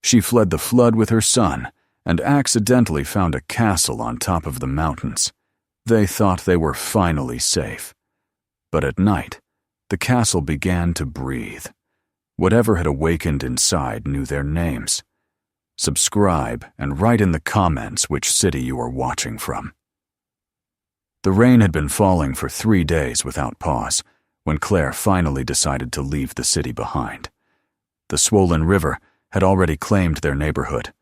She fled the flood with her son and accidentally found a castle on top of the mountains. They thought they were finally safe. But at night, the castle began to breathe. Whatever had awakened inside knew their names. Subscribe and write in the comments which city you are watching from. The rain had been falling for 3 days without pause when Claire finally decided to leave the city behind. The swollen river had already claimed their neighborhood,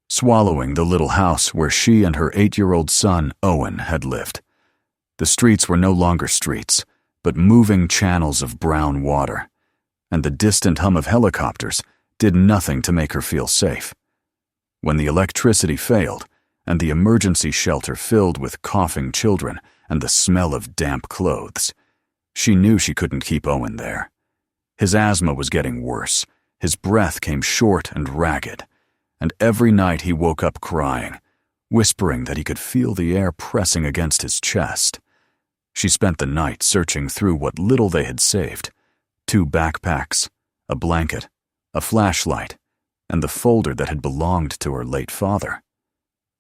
swallowing the little house where she and her 8-year-old son, Owen, had lived. The streets were no longer streets, but moving channels of brown water, and the distant hum of helicopters did nothing to make her feel safe. When the electricity failed and the emergency shelter filled with coughing children and the smell of damp clothes, she knew she couldn't keep Owen there. His asthma was getting worse, his breath came short and ragged, and every night he woke up crying, whispering that he could feel the air pressing against his chest. She spent the night searching through what little they had saved: 2 backpacks, a blanket, a flashlight, and the folder that had belonged to her late father.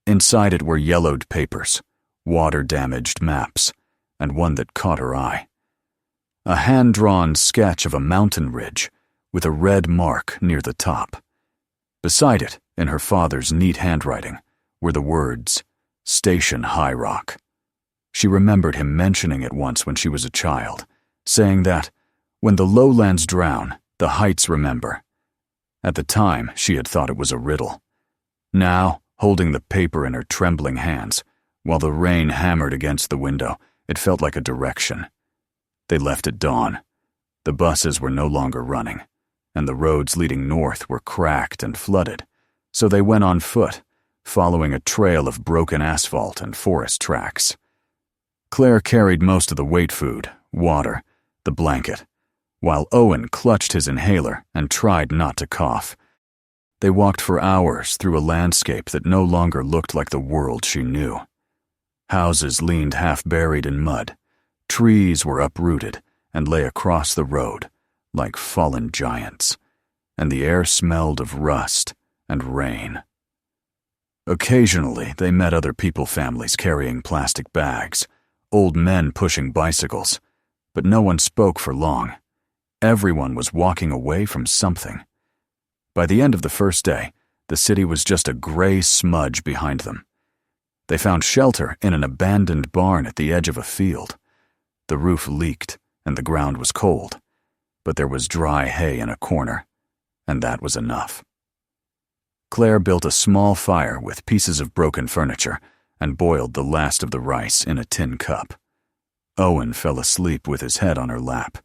Inside it were yellowed papers, water-damaged maps, and one that caught her eye. A hand-drawn sketch of a mountain ridge with a red mark near the top. Beside it, in her father's neat handwriting, were the words, "Station High Rock." She remembered him mentioning it once when she was a child, saying that, when the lowlands drown, the heights remember. At the time, she had thought it was a riddle. Now, holding the paper in her trembling hands, while the rain hammered against the window, it felt like a direction. They left at dawn. The buses were no longer running, and the roads leading north were cracked and flooded, so they went on foot, following a trail of broken asphalt and forest tracks. Claire carried most of the weight food, water, the blanket, while Owen clutched his inhaler and tried not to cough. They walked for hours through a landscape that no longer looked like the world she knew. Houses leaned half-buried in mud, trees were uprooted and lay across the road like fallen giants, and the air smelled of rust and rain. Occasionally, they met other families carrying plastic bags, old men pushing bicycles, but no one spoke for long. Everyone was walking away from something. By the end of the first day, the city was just a gray smudge behind them. They found shelter in an abandoned barn at the edge of a field. The roof leaked and the ground was cold, but there was dry hay in a corner, and that was enough. Claire built a small fire with pieces of broken furniture and boiled the last of the rice in a tin cup. Owen fell asleep with his head on her lap,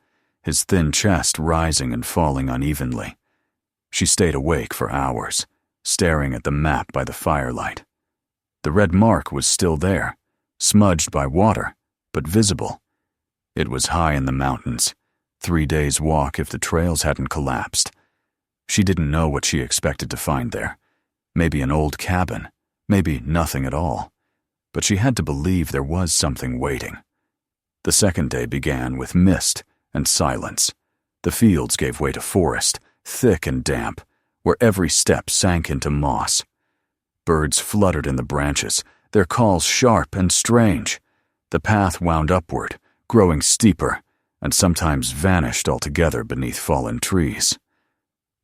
his thin chest rising and falling unevenly. She stayed awake for hours, staring at the map by the firelight. The red mark was still there, smudged by water, but visible. It was high in the mountains, 3 days' walk if the trails hadn't collapsed. She didn't know what she expected to find there. Maybe an old cabin, maybe nothing at all. But she had to believe there was something waiting. The second day began with mist and silence. The fields gave way to forest, thick and damp, where every step sank into moss. Birds fluttered in the branches, their calls sharp and strange. The path wound upward, growing steeper, and sometimes vanished altogether beneath fallen trees.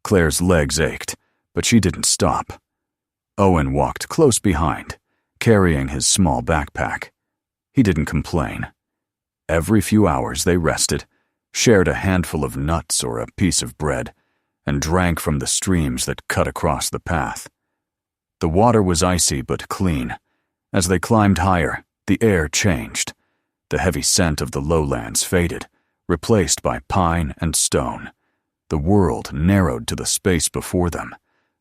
Claire's legs ached, but she didn't stop. Owen walked close behind, carrying his small backpack. He didn't complain. Every few hours they rested, shared a handful of nuts or a piece of bread, and drank from the streams that cut across the path. The water was icy but clean. As they climbed higher, the air changed. The heavy scent of the lowlands faded, replaced by pine and stone. The world narrowed to the space before them,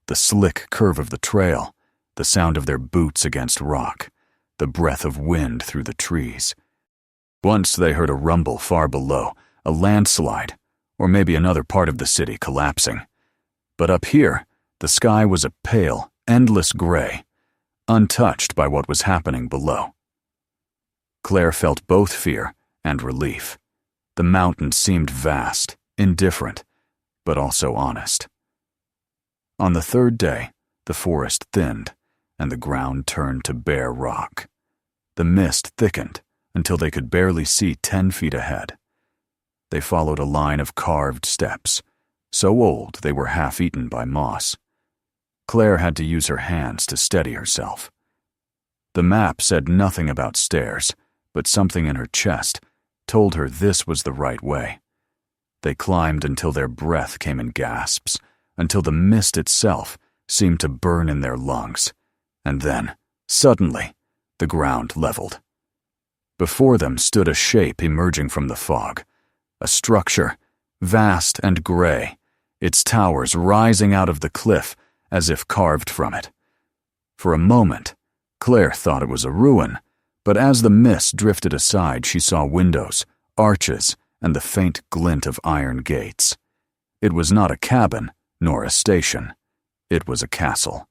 the slick curve of the trail, the sound of their boots against rock, the breath of wind through the trees. Once they heard a rumble far below, a landslide, or maybe another part of the city collapsing. But up here, the sky was a pale, endless gray, untouched by what was happening below. Claire felt both fear and relief. The mountains seemed vast, indifferent, but also honest. On the third day, the forest thinned, and the ground turned to bare rock. The mist thickened until they could barely see 10 feet ahead. They followed a line of carved steps, so old they were half-eaten by moss. Claire had to use her hands to steady herself. The map said nothing about stairs, but something in her chest told her this was the right way. They climbed until their breath came in gasps, until the mist itself seemed to burn in their lungs, and then, suddenly, the ground leveled. Before them stood a shape emerging from the fog, a structure, vast and gray, its towers rising out of the cliff as if carved from it. For a moment, Claire thought it was a ruin, but as the mist drifted aside, she saw windows, arches, and the faint glint of iron gates. It was not a cabin, nor a station. It was a castle.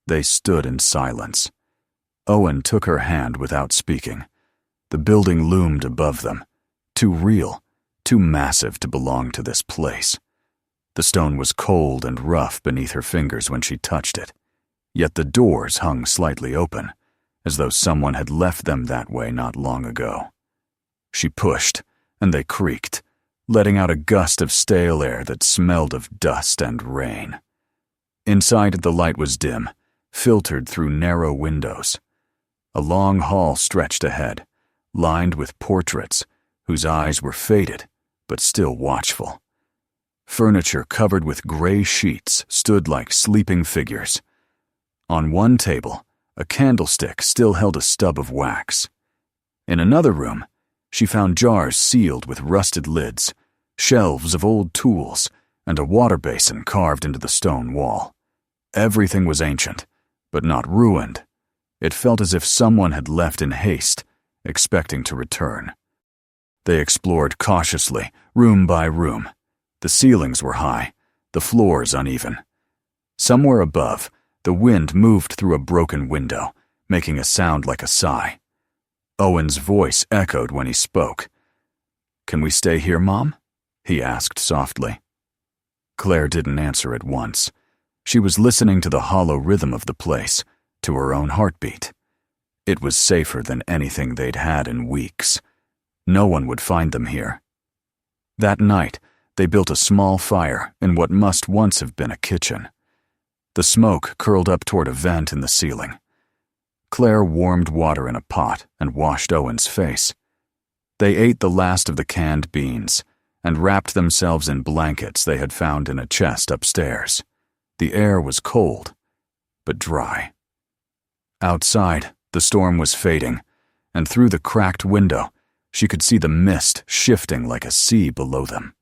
They stood in silence. Owen took her hand without speaking. The building loomed above them, too real, too massive to belong to this place. The stone was cold and rough beneath her fingers when she touched it, yet the doors hung slightly open, as though someone had left them that way not long ago. She pushed, and they creaked, letting out a gust of stale air that smelled of dust and rain. Inside, the light was dim, filtered through narrow windows. A long hall stretched ahead, lined with portraits whose eyes were faded but still watchful. Furniture covered with gray sheets stood like sleeping figures. On one table, a candlestick still held a stub of wax. In another room, she found jars sealed with rusted lids, shelves of old tools, and a water basin carved into the stone wall. Everything was ancient, but not ruined. It felt as if someone had left in haste, expecting to return. They explored cautiously, room by room. The ceilings were high, the floors uneven. Somewhere above, the wind moved through a broken window, making a sound like a sigh. Owen's voice echoed when he spoke. "Can we stay here, Mom?" he asked softly. Claire didn't answer at once. She was listening to the hollow rhythm of the place, to her own heartbeat. It was safer than anything they'd had in weeks. No one would find them here. That night, they built a small fire in what must once have been a kitchen. The smoke curled up toward a vent in the ceiling. Claire warmed water in a pot and washed Owen's face. They ate the last of the canned beans and wrapped themselves in blankets they had found in a chest upstairs. The air was cold, but dry. Outside, the storm was fading, and through the cracked window, she could see the mist shifting like a sea below them.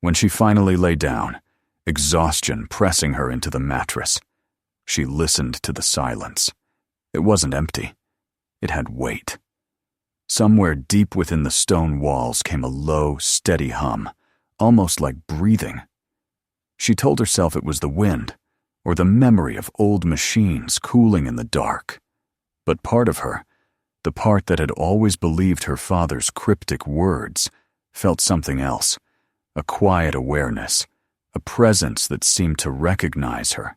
When she finally lay down, exhaustion pressing her into the mattress, she listened to the silence. It wasn't empty. It had weight. Somewhere deep within the stone walls came a low, steady hum, almost like breathing. She told herself it was the wind, or the memory of old machines cooling in the dark. But part of her, the part that had always believed her father's cryptic words, felt something else, a quiet awareness, a presence that seemed to recognize her.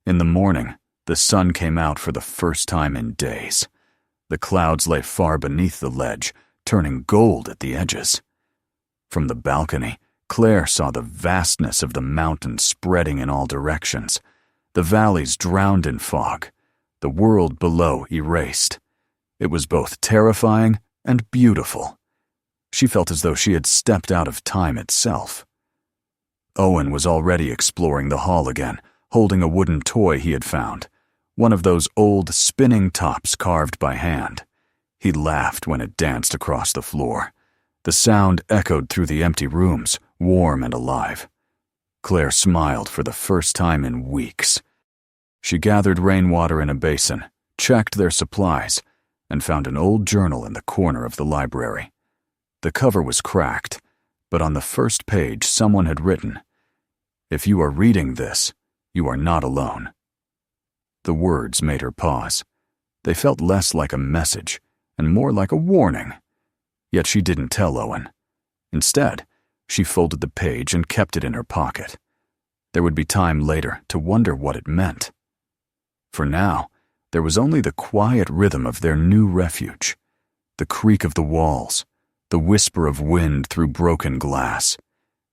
In the morning, the sun came out for the first time in days. The clouds lay far beneath the ledge, turning gold at the edges. From the balcony, Claire saw the vastness of the mountains spreading in all directions, the valleys drowned in fog, the world below erased. It was both terrifying and beautiful. She felt as though she had stepped out of time itself. Owen was already exploring the hall again, holding a wooden toy he had found, one of those old spinning tops carved by hand. He laughed when it danced across the floor. The sound echoed through the empty rooms, warm and alive. Claire smiled for the first time in weeks. She gathered rainwater in a basin, checked their supplies, and found an old journal in the corner of the library. The cover was cracked, but on the first page someone had written, "If you are reading this, you are not alone." The words made her pause. They felt less like a message and more like a warning. Yet she didn't tell Owen. Instead, she folded the page and kept it in her pocket. There would be time later to wonder what it meant. For now, there was only the quiet rhythm of their new refuge, the creak of the walls, the whisper of wind through broken glass,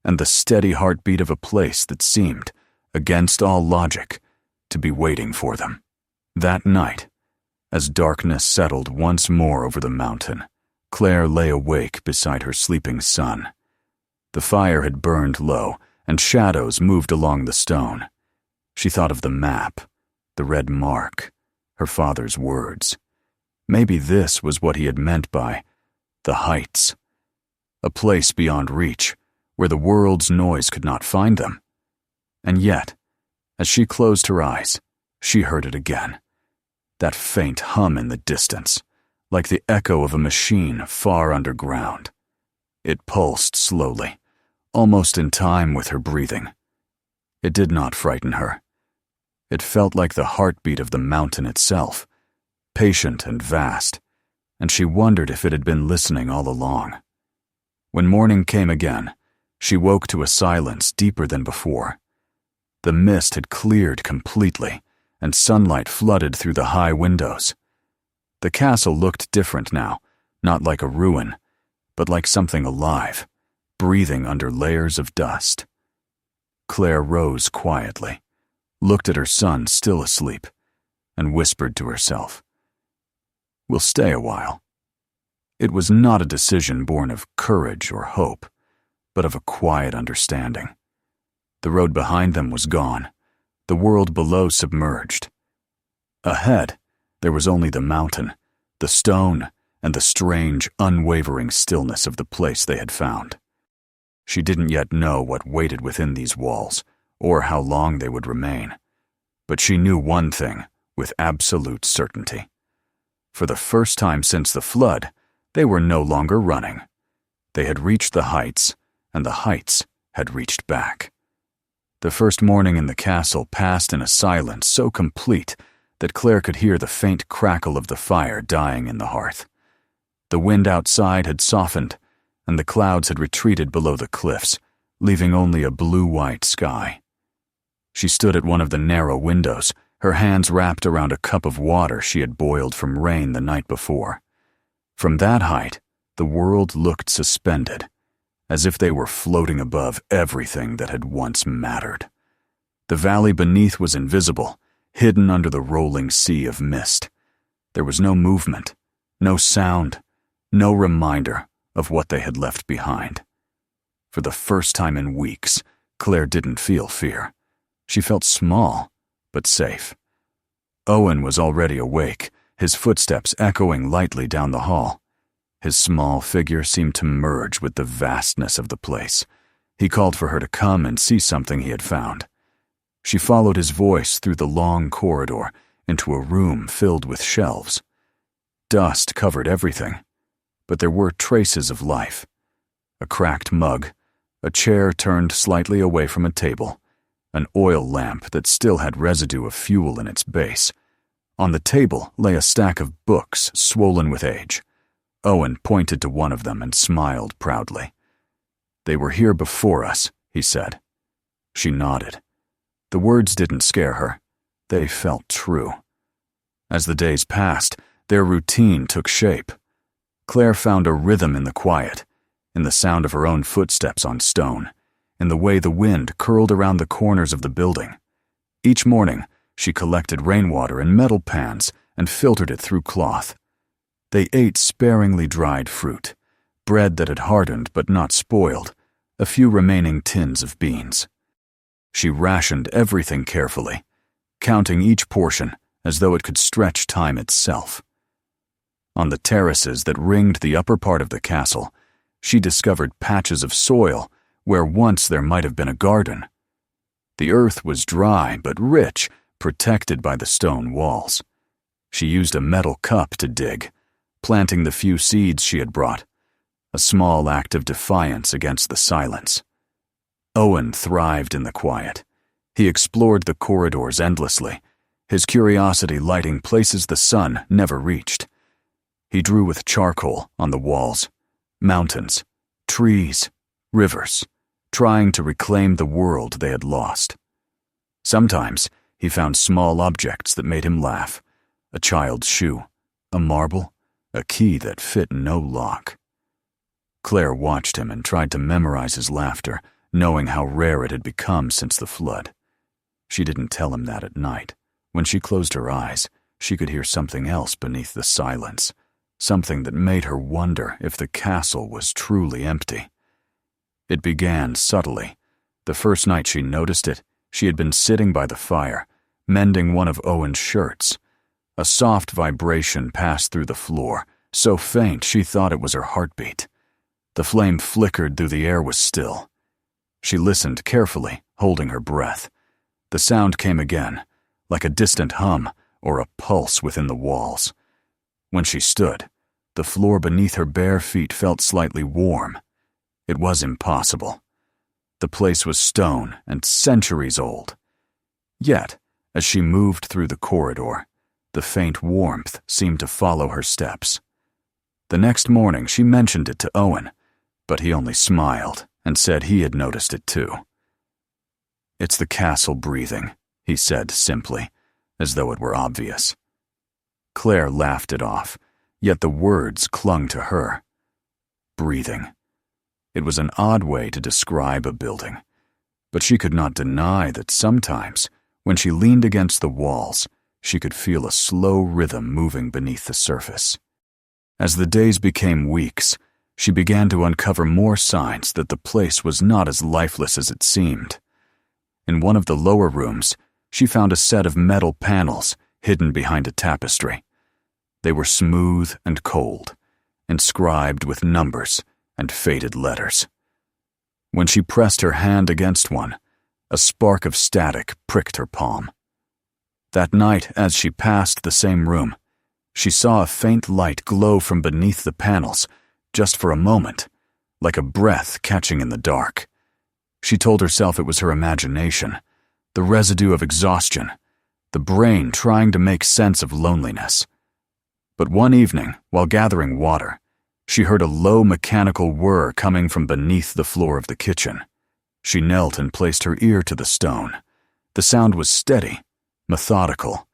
and the steady heartbeat of a place that seemed, against all logic, to be waiting for them. That night, as darkness settled once more over the mountain, Claire lay awake beside her sleeping son. The fire had burned low, and shadows moved along the stone. She thought of the map, the red mark, her father's words. Maybe this was what he had meant by the heights, a place beyond reach, where the world's noise could not find them. And yet, as she closed her eyes, she heard it again. That faint hum in the distance, like the echo of a machine far underground. It pulsed slowly, almost in time with her breathing. It did not frighten her. It felt like the heartbeat of the mountain itself, patient and vast, and she wondered if it had been listening all along. When morning came again, she woke to a silence deeper than before. The mist had cleared completely, and sunlight flooded through the high windows. The castle looked different now, not like a ruin, but like something alive, breathing under layers of dust. Claire rose quietly, looked at her son still asleep, and whispered to herself, "We'll stay a while." It was not a decision born of courage or hope, but of a quiet understanding. The road behind them was gone, the world below submerged. Ahead, there was only the mountain, the stone, and the strange, unwavering stillness of the place they had found. She didn't yet know what waited within these walls, or how long they would remain, but she knew one thing with absolute certainty. For the first time since the flood, they were no longer running. They had reached the heights, and the heights had reached back. The first morning in the castle passed in a silence so complete that Claire could hear the faint crackle of the fire dying in the hearth. The wind outside had softened, and the clouds had retreated below the cliffs, leaving only a blue-white sky. She stood at one of the narrow windows, her hands wrapped around a cup of water she had boiled from rain the night before. From that height, the world looked suspended, as if they were floating above everything that had once mattered. The valley beneath was invisible, hidden under the rolling sea of mist. There was no movement, no sound, no reminder of what they had left behind. For the first time in weeks, Claire didn't feel fear. She felt small, but safe. Owen was already awake, his footsteps echoing lightly down the hall. His small figure seemed to merge with the vastness of the place. He called for her to come and see something he had found. She followed his voice through the long corridor into a room filled with shelves. Dust covered everything, but there were traces of life. A cracked mug, a chair turned slightly away from a table, an oil lamp that still had residue of fuel in its base. On the table lay a stack of books swollen with age. Owen pointed to one of them and smiled proudly. "They were here before us," he said. She nodded. The words didn't scare her. They felt true. As the days passed, their routine took shape. Claire found a rhythm in the quiet, in the sound of her own footsteps on stone, in the way the wind curled around the corners of the building. Each morning, she collected rainwater in metal pans and filtered it through cloth. They ate sparingly dried fruit, bread that had hardened but not spoiled, a few remaining tins of beans. She rationed everything carefully, counting each portion as though it could stretch time itself. On the terraces that ringed the upper part of the castle, she discovered patches of soil where once there might have been a garden. The earth was dry but rich, protected by the stone walls. She used a metal cup to dig, planting the few seeds she had brought, a small act of defiance against the silence. Owen thrived in the quiet. He explored the corridors endlessly, his curiosity lighting places the sun never reached. He drew with charcoal on the walls, mountains, trees, rivers, trying to reclaim the world they had lost. Sometimes he found small objects that made him laugh: a child's shoe, a marble, a key that fit no lock. Claire watched him and tried to memorize his laughter, knowing how rare it had become since the flood. She didn't tell him that at night. When she closed her eyes, she could hear something else beneath the silence, something that made her wonder if the castle was truly empty. It began subtly. The first night she noticed it, she had been sitting by the fire, mending one of Owen's shirts. A soft vibration passed through the floor, so faint she thought it was her heartbeat. The flame flickered though the air was still. She listened carefully, holding her breath. The sound came again, like a distant hum or a pulse within the walls. When she stood, the floor beneath her bare feet felt slightly warm. It was impossible. The place was stone and centuries old. Yet, as she moved through the corridor, the faint warmth seemed to follow her steps. The next morning she mentioned it to Owen, but he only smiled and said he had noticed it too. "It's the castle breathing," he said simply, as though it were obvious. Claire laughed it off, yet the words clung to her. Breathing. It was an odd way to describe a building, but she could not deny that sometimes, when she leaned against the walls, she could feel a slow rhythm moving beneath the surface. As the days became weeks, she began to uncover more signs that the place was not as lifeless as it seemed. In one of the lower rooms, she found a set of metal panels hidden behind a tapestry. They were smooth and cold, inscribed with numbers and faded letters. When she pressed her hand against one, a spark of static pricked her palm. That night, as she passed the same room, she saw a faint light glow from beneath the panels, just for a moment, like a breath catching in the dark. She told herself it was her imagination, the residue of exhaustion, the brain trying to make sense of loneliness. But one evening, while gathering water, she heard a low mechanical whir coming from beneath the floor of the kitchen. She knelt and placed her ear to the stone. The sound was steady, methodical,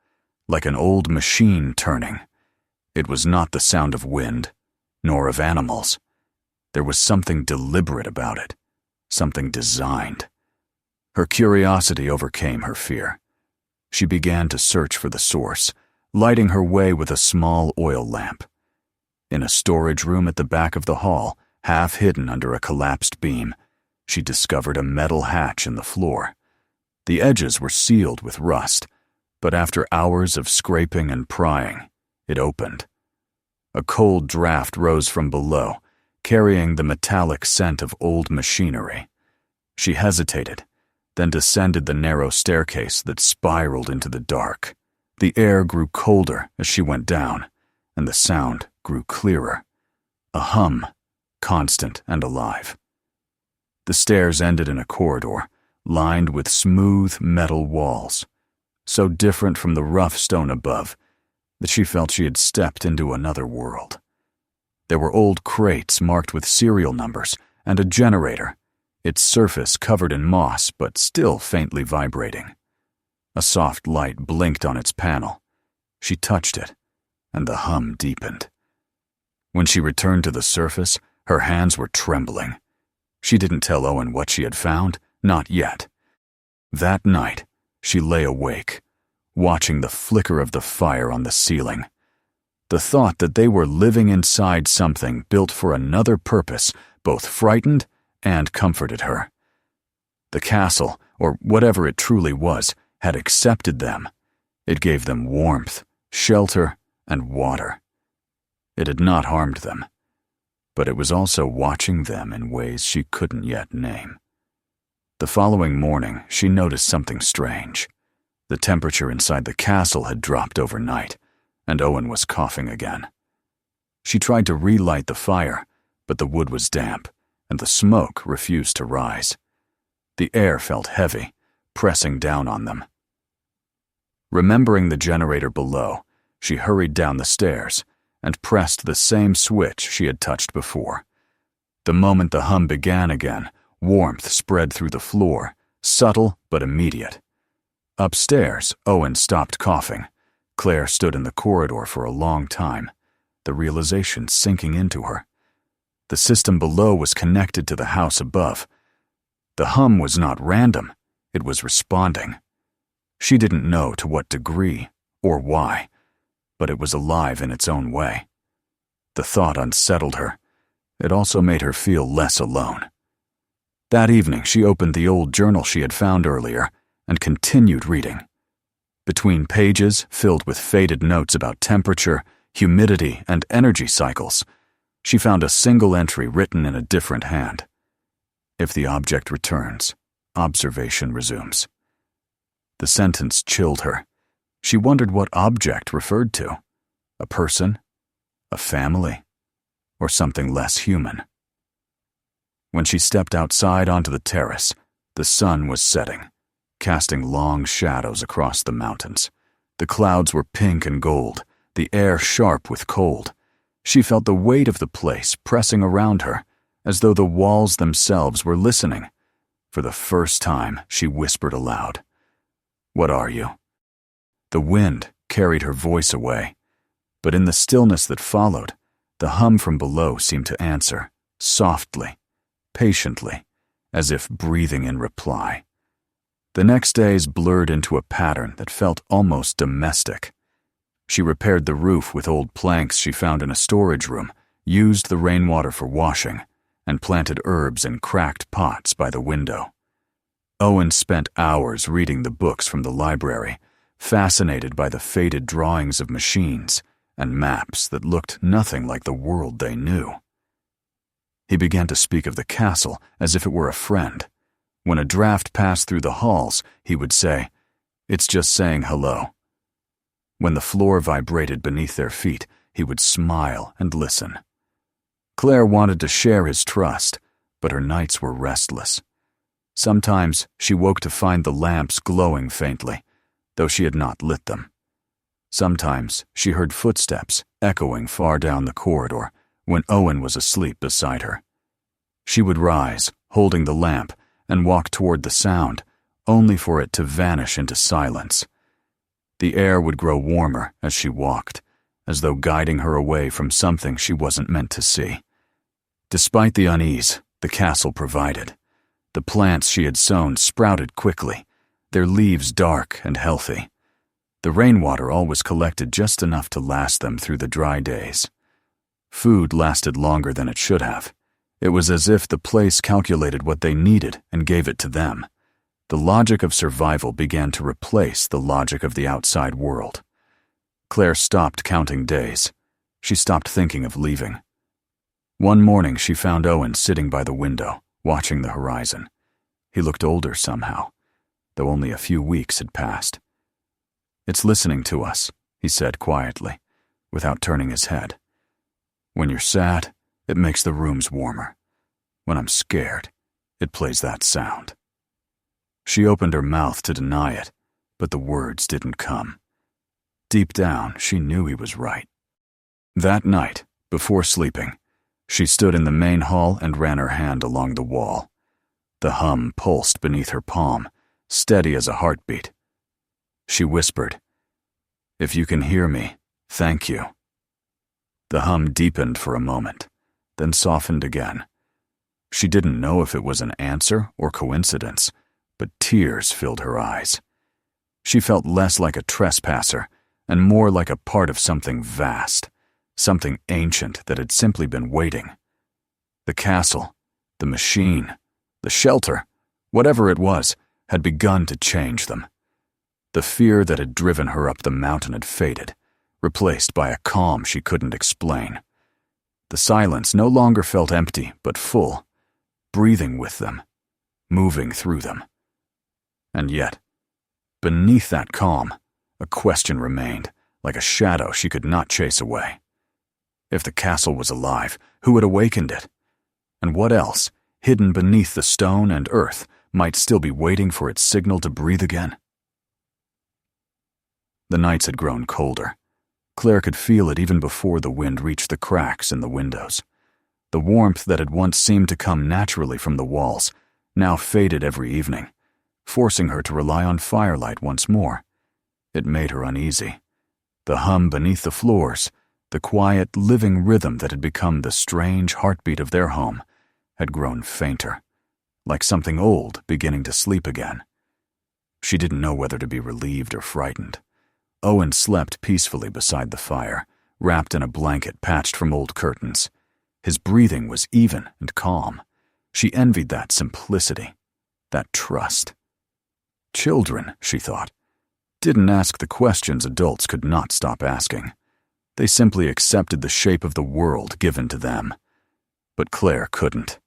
like an old machine turning. It was not the sound of wind, nor of animals. There was something deliberate about it, something designed. Her curiosity overcame her fear. She began to search for the source, lighting her way with a small oil lamp. In a storage room at the back of the hall, half hidden under a collapsed beam, she discovered a metal hatch in the floor. The edges were sealed with rust, but after hours of scraping and prying, it opened. A cold draft rose from below, carrying the metallic scent of old machinery. She hesitated, then descended the narrow staircase that spiraled into the dark. The air grew colder as she went down, and the sound grew clearer. A hum, constant and alive. The stairs ended in a corridor, lined with smooth metal walls, so different from the rough stone above that she felt she had stepped into another world. There were old crates marked with serial numbers and a generator, its surface covered in moss but still faintly vibrating. A soft light blinked on its panel. She touched it, and the hum deepened. When she returned to the surface, her hands were trembling. She didn't tell Owen what she had found, not yet. That night, she lay awake, watching the flicker of the fire on the ceiling. The thought that they were living inside something built for another purpose both frightened and comforted her. The castle, or whatever it truly was, had accepted them. It gave them warmth, shelter, and water. It had not harmed them, but it was also watching them in ways she couldn't yet name. The following morning, she noticed something strange. The temperature inside the castle had dropped overnight, and Owen was coughing again. She tried to relight the fire, but the wood was damp, and the smoke refused to rise. The air felt heavy, pressing down on them. Remembering the generator below, she hurried down the stairs and pressed the same switch she had touched before. The moment the hum began again, warmth spread through the floor, subtle but immediate. Upstairs, Owen stopped coughing. Claire stood in the corridor for a long time, the realization sinking into her. The system below was connected to the house above. The hum was not random, it was responding. She didn't know to what degree or why, but it was alive in its own way. The thought unsettled her. It also made her feel less alone. That evening, she opened the old journal she had found earlier and continued reading. Between pages filled with faded notes about temperature, humidity, and energy cycles, she found a single entry written in a different hand. If the object returns, observation resumes. The sentence chilled her. She wondered what object referred to. A person? A family? Or something less human? When she stepped outside onto the terrace, the sun was setting, casting long shadows across the mountains. The clouds were pink and gold, the air sharp with cold. She felt the weight of the place pressing around her, as though the walls themselves were listening. For the first time, she whispered aloud, "What are you?" The wind carried her voice away, but in the stillness that followed, the hum from below seemed to answer, softly, patiently, as if breathing in reply. The next days blurred into a pattern that felt almost domestic. She repaired the roof with old planks she found in a storage room, used the rainwater for washing, and planted herbs in cracked pots by the window. Owen spent hours reading the books from the library, fascinated by the faded drawings of machines and maps that looked nothing like the world they knew. He began to speak of the castle as if it were a friend. When a draft passed through the halls, he would say, "It's just saying hello." When the floor vibrated beneath their feet, he would smile and listen. Claire wanted to share his trust, but her nights were restless. Sometimes she woke to find the lamps glowing faintly, though she had not lit them. Sometimes she heard footsteps echoing far down the corridor when Owen was asleep beside her. She would rise, holding the lamp, and walk toward the sound, only for it to vanish into silence. The air would grow warmer as she walked, as though guiding her away from something she wasn't meant to see. Despite the unease, the castle provided. The plants she had sown sprouted quickly, their leaves dark and healthy. The rainwater always collected just enough to last them through the dry days. Food lasted longer than it should have. It was as if the place calculated what they needed and gave it to them. The logic of survival began to replace the logic of the outside world. Claire stopped counting days. She stopped thinking of leaving. One morning she found Owen sitting by the window, watching the horizon. He looked older somehow, though only a few weeks had passed. "It's listening to us," he said quietly, without turning his head. "When you're sad, it makes the rooms warmer. When I'm scared, it plays that sound." She opened her mouth to deny it, but the words didn't come. Deep down, she knew he was right. That night, before sleeping, she stood in the main hall and ran her hand along the wall. The hum pulsed beneath her palm, steady as a heartbeat. She whispered, "If you can hear me, thank you." The hum deepened for a moment, then softened again. She didn't know if it was an answer or coincidence, but tears filled her eyes. She felt less like a trespasser and more like a part of something vast, something ancient that had simply been waiting. The castle, the machine, the shelter, whatever it was, had begun to change them. The fear that had driven her up the mountain had faded, replaced by a calm she couldn't explain. The silence no longer felt empty but full, breathing with them, moving through them. And yet, beneath that calm, a question remained, like a shadow she could not chase away. If the castle was alive, who had awakened it? And what else, hidden beneath the stone and earth, might still be waiting for its signal to breathe again? The nights had grown colder. Claire could feel it even before the wind reached the cracks in the windows. The warmth that had once seemed to come naturally from the walls now faded every evening, forcing her to rely on firelight once more. It made her uneasy. The hum beneath the floors, the quiet, living rhythm that had become the strange heartbeat of their home, had grown fainter, like something old beginning to sleep again. She didn't know whether to be relieved or frightened. Owen slept peacefully beside the fire, wrapped in a blanket patched from old curtains. His breathing was even and calm. She envied that simplicity, that trust. Children, she thought, didn't ask the questions adults could not stop asking. They simply accepted the shape of the world given to them. But Claire couldn't.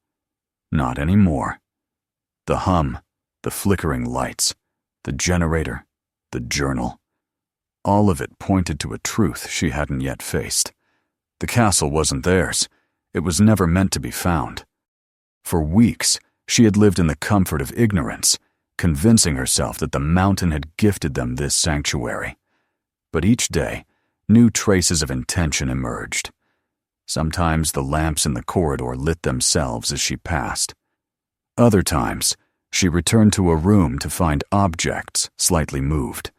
Not anymore. The hum, the flickering lights, the generator, the journal. All of it pointed to a truth she hadn't yet faced. The castle wasn't theirs. It was never meant to be found. For weeks, she had lived in the comfort of ignorance, convincing herself that the mountain had gifted them this sanctuary. But each day, new traces of intention emerged. Sometimes the lamps in the corridor lit themselves as she passed. Other times, she returned to a room to find objects slightly moved,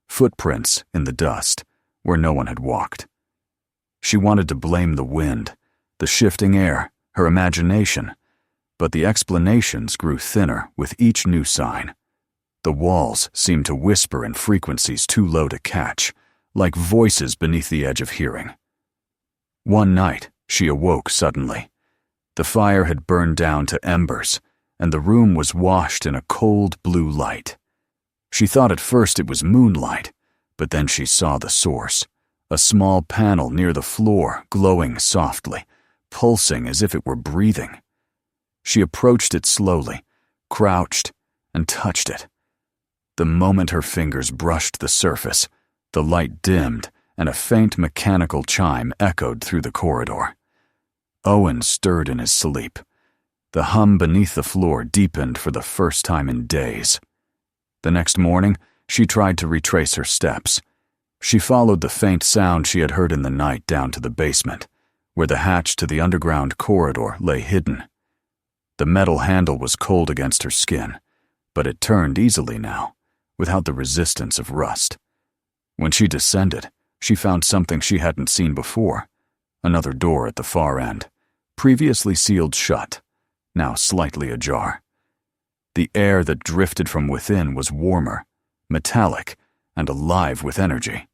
footprints in the dust where no one had walked. She wanted to blame the wind, the shifting air, her imagination, but the explanations grew thinner with each new sign. The walls seemed to whisper in frequencies too low to catch, like voices beneath the edge of hearing. One night, she awoke suddenly. The fire had burned down to embers, and the room was washed in a cold blue light. She thought at first it was moonlight, but then she saw the source, a small panel near the floor glowing softly, pulsing as if it were breathing. She approached it slowly, crouched, and touched it. The moment her fingers brushed the surface, the light dimmed, and a faint mechanical chime echoed through the corridor. Owen stirred in his sleep. The hum beneath the floor deepened for the first time in days. The next morning, she tried to retrace her steps. She followed the faint sound she had heard in the night down to the basement, where the hatch to the underground corridor lay hidden. The metal handle was cold against her skin, but it turned easily now, without the resistance of rust. When she descended, she found something she hadn't seen before, another door at the far end, previously sealed shut, now slightly ajar. The air that drifted from within was warmer, metallic, and alive with energy.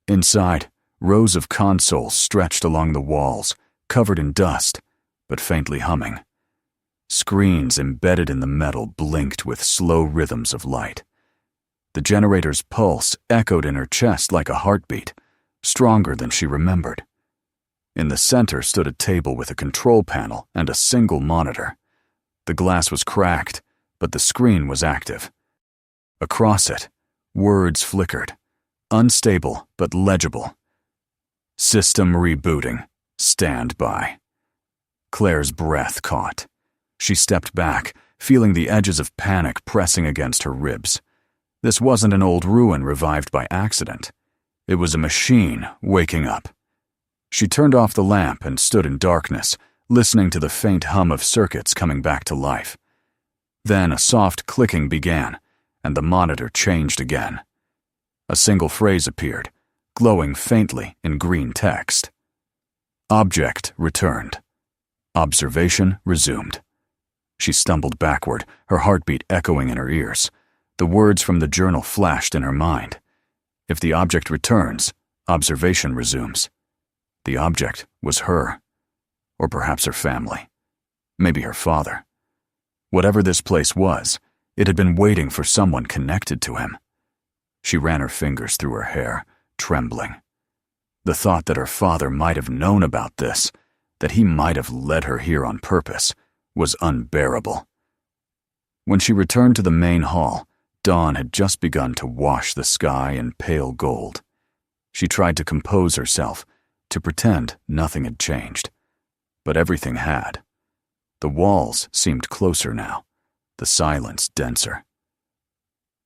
Inside, rows of consoles stretched along the walls, covered in dust, but faintly humming. Screens embedded in the metal blinked with slow rhythms of light. The generator's pulse echoed in her chest like a heartbeat, stronger than she remembered. In the center stood a table with a control panel and a single monitor. The glass was cracked, but the screen was active. Across it, words flickered, unstable but legible. System rebooting. Stand by. Claire's breath caught. She stepped back, feeling the edges of panic pressing against her ribs. This wasn't an old ruin revived by accident. It was a machine waking up. She turned off the lamp and stood in darkness, listening to the faint hum of circuits coming back to life. Then a soft clicking began, and the monitor changed again. A single phrase appeared, glowing faintly in green text. Object returned. Observation resumed. She stumbled backward, her heartbeat echoing in her ears. The words from the journal flashed in her mind. If the object returns, observation resumes. The object was her. Or perhaps her family. Maybe her father. Whatever this place was, it had been waiting for someone connected to him. She ran her fingers through her hair, trembling. The thought that her father might have known about this, that he might have led her here on purpose, was unbearable. When she returned to the main hall, dawn had just begun to wash the sky in pale gold. She tried to compose herself, to pretend nothing had changed. But everything had. The walls seemed closer now, the silence denser.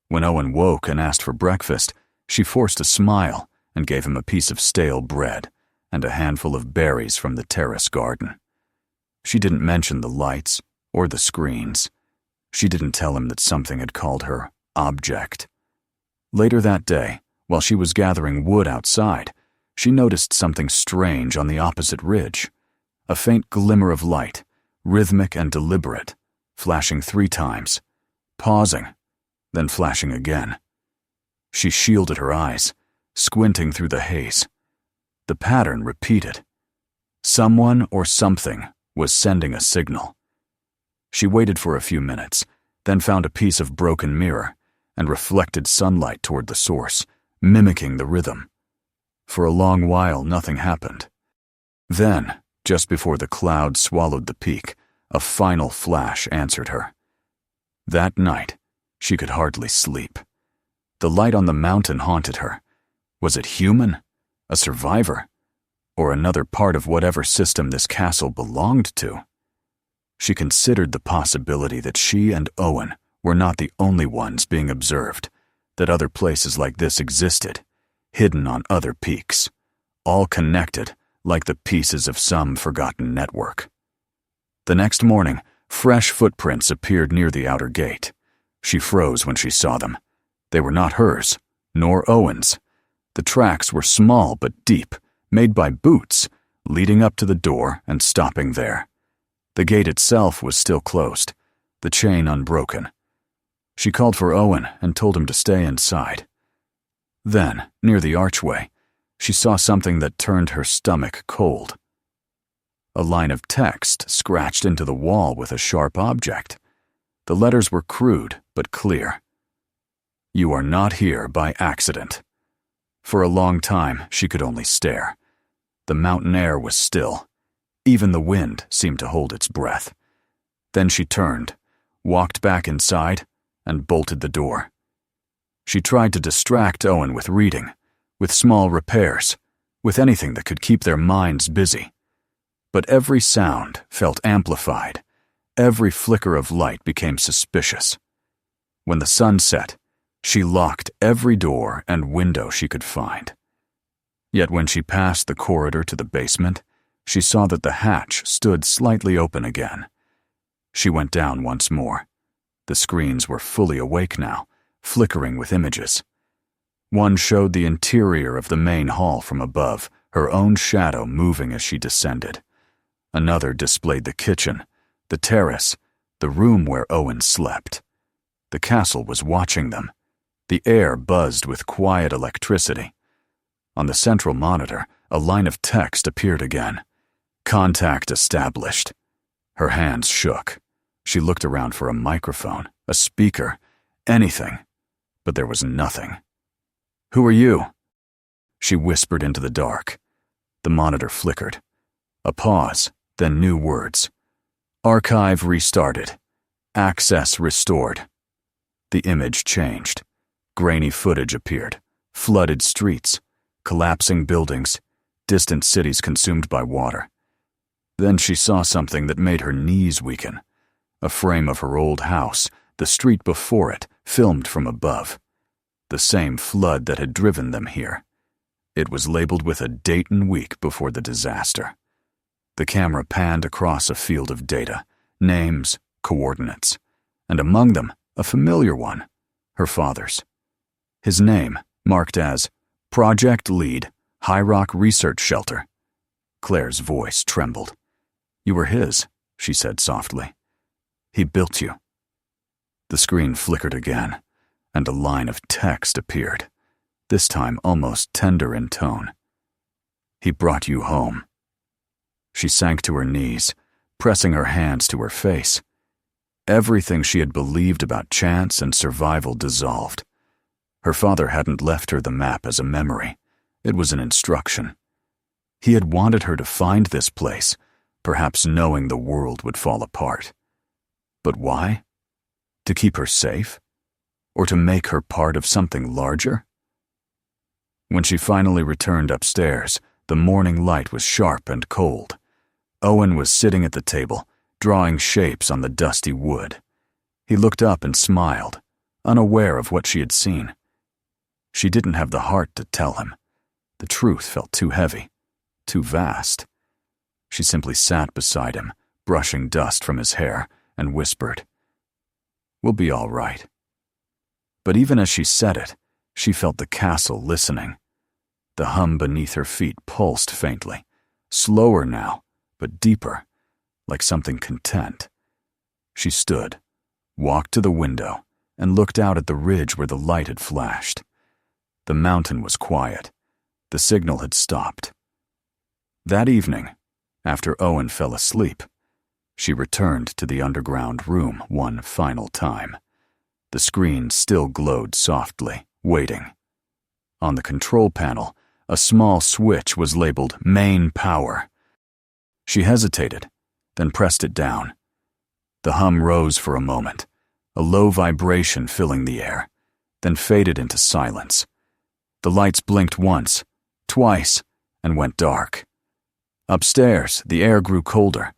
When Owen woke and asked for breakfast, she forced a smile and gave him a piece of stale bread and a handful of berries from the terrace garden. She didn't mention the lights or the screens. She didn't tell him that something had called her object. Later that day, while she was gathering wood outside, she noticed something strange on the opposite ridge. A faint glimmer of light, rhythmic and deliberate, flashing 3 times, pausing, then flashing again. She shielded her eyes, squinting through the haze. The pattern repeated. Someone or something was sending a signal. She waited for a few minutes, then found a piece of broken mirror and reflected sunlight toward the source, mimicking the rhythm. For a long while, nothing happened. Then, just before the cloud swallowed the peak, a final flash answered her. That night, she could hardly sleep. The light on the mountain haunted her. Was it human? A survivor? Or another part of whatever system this castle belonged to? She considered the possibility that she and Owen were not the only ones being observed, that other places like this existed, hidden on other peaks, all connected like the pieces of some forgotten network. The next morning, fresh footprints appeared near the outer gate. She froze when she saw them. They were not hers, nor Owen's. The tracks were small but deep, made by boots, leading up to the door and stopping there. The gate itself was still closed, the chain unbroken. She called for Owen and told him to stay inside. Then, near the archway, she saw something that turned her stomach cold. A line of text scratched into the wall with a sharp object. The letters were crude but clear. You are not here by accident. For a long time, she could only stare. The mountain air was still. Even the wind seemed to hold its breath. Then she turned, walked back inside, and bolted the door. She tried to distract Owen with reading, with small repairs, with anything that could keep their minds busy. But every sound felt amplified. Every flicker of light became suspicious. When the sun set, she locked every door and window she could find. Yet when she passed the corridor to the basement, she saw that the hatch stood slightly open again. She went down once more. The screens were fully awake now, flickering with images. One showed the interior of the main hall from above, her own shadow moving as she descended. Another displayed the kitchen, the terrace, the room where Owen slept. The castle was watching them. The air buzzed with quiet electricity. On the central monitor, a line of text appeared again. Contact established. Her hands shook. She looked around for a microphone, a speaker, anything, but there was nothing. Who are you? She whispered into the dark. The monitor flickered. A pause, then new words. Archive restarted. Access restored. The image changed. Grainy footage appeared. Flooded streets, collapsing buildings, distant cities consumed by water. Then she saw something that made her knees weaken. A frame of her old house, the street before it, filmed from above. The same flood that had driven them here. It was labeled with a date and week before the disaster. The camera panned across a field of data, names, coordinates, and among them, a familiar one, her father's. His name, marked as Project Lead, High Rock Research Shelter. Claire's voice trembled. You were his, she said softly. He built you. The screen flickered again, and a line of text appeared, this time almost tender in tone. He brought you home. She sank to her knees, pressing her hands to her face. Everything she had believed about chance and survival dissolved. Her father hadn't left her the map as a memory. It was an instruction. He had wanted her to find this place, perhaps knowing the world would fall apart. But why? To keep her safe? Or to make her part of something larger? When she finally returned upstairs, the morning light was sharp and cold. Owen was sitting at the table, drawing shapes on the dusty wood. He looked up and smiled, unaware of what she had seen. She didn't have the heart to tell him. The truth felt too heavy, too vast. She simply sat beside him, brushing dust from his hair, and whispered, We'll be all right." But even as she said it, she felt the castle listening. The hum beneath her feet pulsed faintly, slower now, but deeper, like something content. She stood, walked to the window, and looked out at the ridge where the light had flashed. The mountain was quiet. The signal had stopped. That evening, after Owen fell asleep, she returned to the underground room one final time. The screen still glowed softly, waiting. On the control panel, a small switch was labeled Main Power. She hesitated, then pressed it down. The hum rose for a moment, a low vibration filling the air, then faded into silence. The lights blinked once, twice, and went dark. Upstairs, the air grew colder.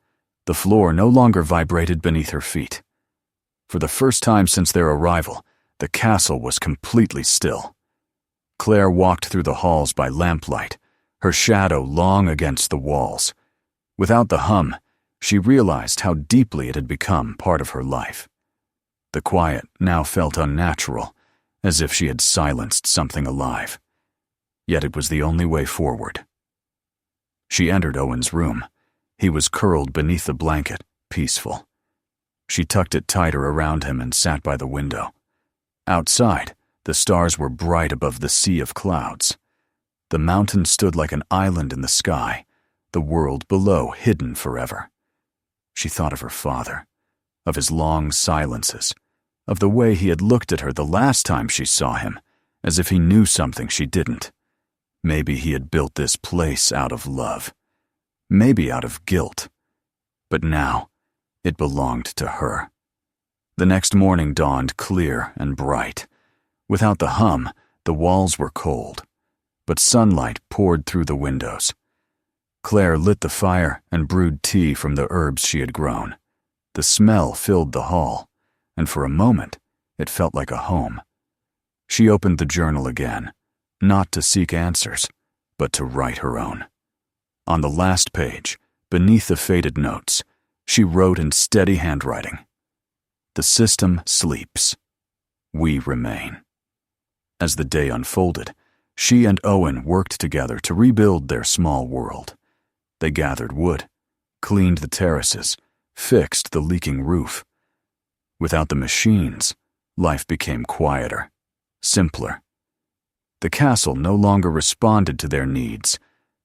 The floor no longer vibrated beneath her feet. For the first time since their arrival, the castle was completely still. Claire walked through the halls by lamplight, her shadow long against the walls. Without the hum, she realized how deeply it had become part of her life. The quiet now felt unnatural, as if she had silenced something alive. Yet it was the only way forward. She entered Owen's room. He was curled beneath the blanket, peaceful. She tucked it tighter around him and sat by the window. Outside, the stars were bright above the sea of clouds. The mountain stood like an island in the sky, the world below hidden forever. She thought of her father, of his long silences, of the way he had looked at her the last time she saw him, as if he knew something she didn't. Maybe he had built this place out of love. Maybe out of guilt. But now, it belonged to her. The next morning dawned clear and bright. Without the hum, the walls were cold, but sunlight poured through the windows. Claire lit the fire and brewed tea from the herbs she had grown. The smell filled the hall, and for a moment, it felt like a home. She opened the journal again, not to seek answers, but to write her own. On the last page, beneath the faded notes, she wrote in steady handwriting, "The system sleeps. We remain." As the day unfolded, she and Owen worked together to rebuild their small world. They gathered wood, cleaned the terraces, fixed the leaking roof. Without the machines, life became quieter, simpler. The castle no longer responded to their needs,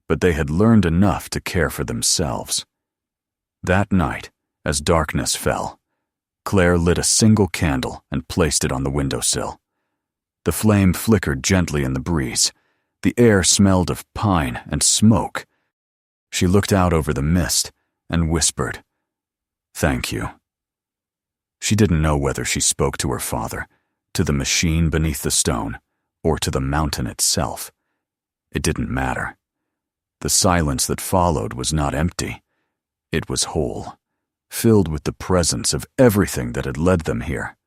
but they had learned enough to care for themselves. That night, as darkness fell, Claire lit a single candle and placed it on the windowsill. The flame flickered gently in the breeze. The air smelled of pine and smoke. She looked out over the mist and whispered, "Thank you." She didn't know whether she spoke to her father, to the machine beneath the stone, or to the mountain itself. It didn't matter. The silence that followed was not empty. It was whole, filled with the presence of everything that had led them here.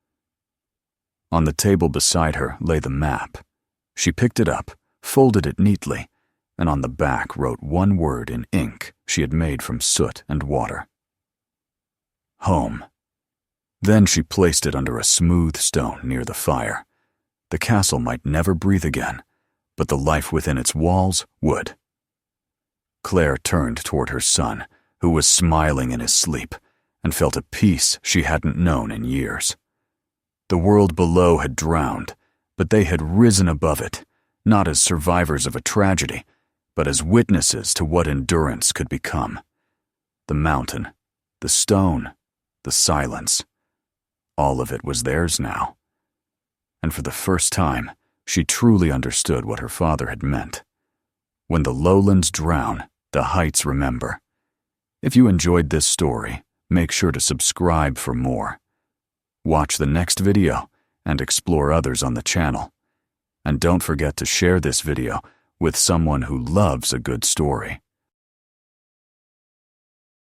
On the table beside her lay the map. She picked it up, folded it neatly, and on the back wrote one word in ink she had made from soot and water. Home. Then she placed it under a smooth stone near the fire. The castle might never breathe again, but the life within its walls would. Claire turned toward her son, who was smiling in his sleep, and felt a peace she hadn't known in years. The world below had drowned, but they had risen above it, not as survivors of a tragedy, but as witnesses to what endurance could become. The mountain, the stone, the silence, all of it was theirs now. And for the first time, she truly understood what her father had meant. When the lowlands drown, the heights remember. If you enjoyed this story, make sure to subscribe for more. Watch the next video and explore others on the channel. And don't forget to share this video with someone who loves a good story.